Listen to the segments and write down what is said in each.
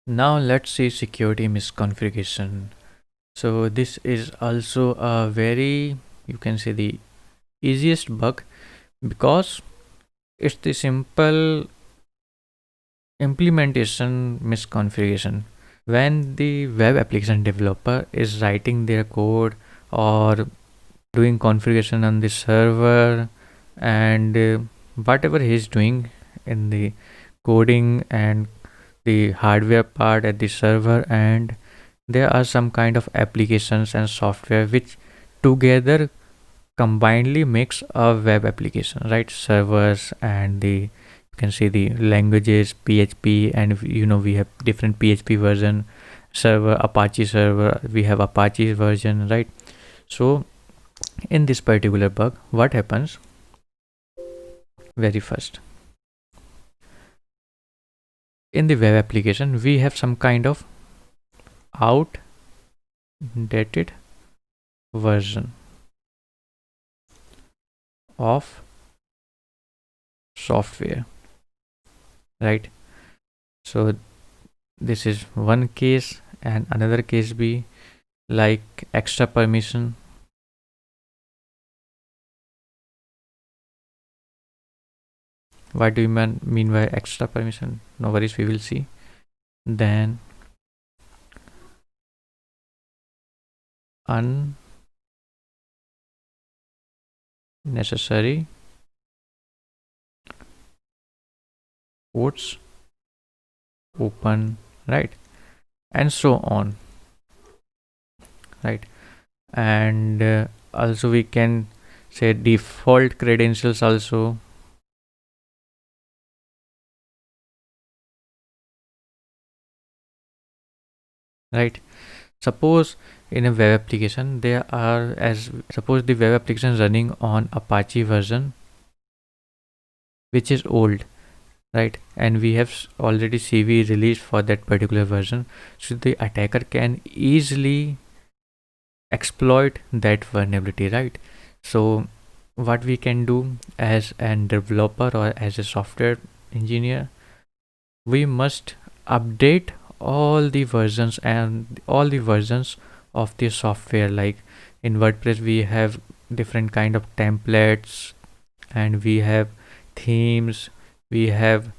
Now let's see security misconfiguration. So this is also a very, you can say, the easiest bug because it's the simple implementation misconfiguration. When the web application developer is writing their code or doing configuration on the server, and whatever he's doing in the coding and the hardware part at the server, and there are some kind of applications and software which together combinedly makes a web application, right? Servers and the, you can see the languages PHP, and we have different PHP version, server Apache server, we have Apache version, right? So in this particular bug, what happens? Very first, in the web application we have some kind of outdated version of software, right? So this is one case, and another case be like extra permission. What do you mean by extra permission? No worries, we will see. Then unnecessary ports open, right? And so on, right? And also we can say default credentials also, right? Suppose in a web application there are, as suppose the web application is running on Apache version which is old, right? And we have already CV released for that particular version, so the attacker can easily exploit that vulnerability, right? So what we can do as a developer or as a software engineer, we must update all the versions and all the versions of the software. Like in WordPress we have different kind of templates, and we have themes, we have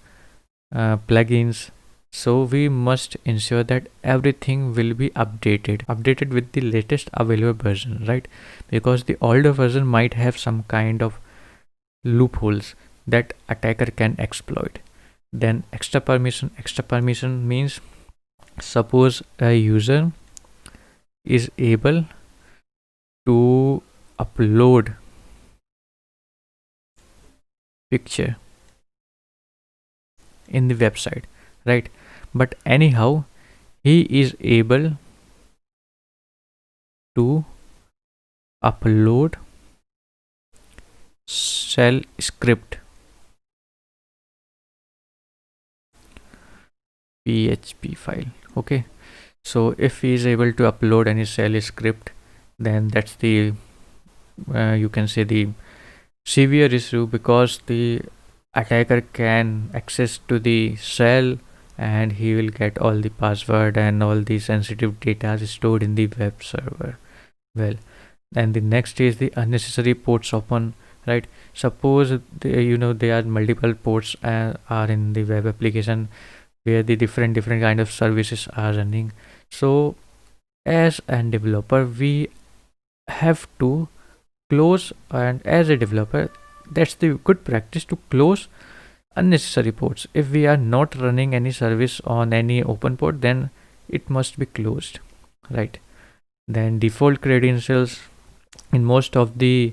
plugins. So we must ensure that everything will be updated with the latest available version, right? Because the older version might have some kind of loopholes that attacker can exploit. Then extra permission means, suppose a user is able to upload picture in the website, right? But anyhow he is able to upload shell script PHP file. Okay, so if he is able to upload any shell script, then that's the you can say the severe issue, because the attacker can access to the shell, and he will get all the password and all the sensitive data stored in the web server. Well, and the next is the unnecessary ports open, right? Suppose there are multiple ports are in the web application where the different kind of services are running. So as a developer we have to close, and as a developer that's the good practice to close unnecessary ports. If we are not running any service on any open port, then it must be closed, right? Then default credentials, in most of the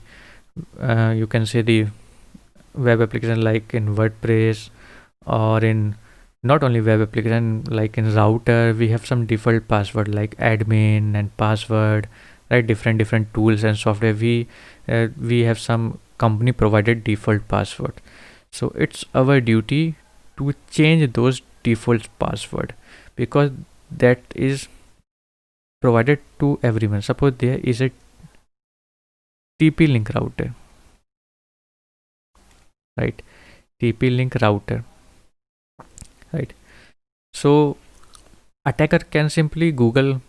you can say the web application like in WordPress, or in not only web application, like in router we have some default password like admin and password, right? Different tools and software, we have some company provided default password. So it's our duty to change those default password, because that is provided to everyone. Suppose there is a TP link router, right? TP link router, right? So Attacker can simply Google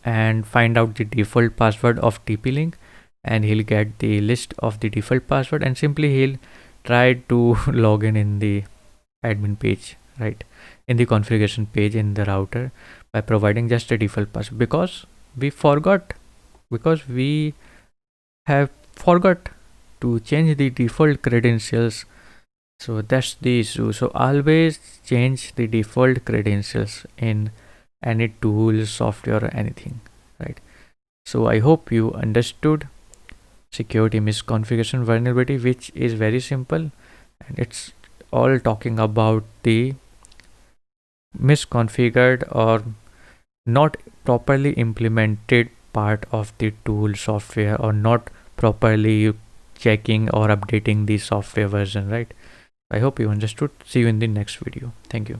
and find out the default password of TP-Link, and he'll get the list of the default password, and simply he'll try to log in the admin page, right, in the configuration page in the router, by providing just a default password, because we have forgot to change the default credentials. So that's the issue. So always change the default credentials in any tool, software, or anything, right? So I hope you understood security misconfiguration vulnerability, which is very simple, and it's all talking about the misconfigured or not properly implemented part of the tool, software, or not properly checking or updating the software version, right? I hope you understood. See you in the next video. Thank you.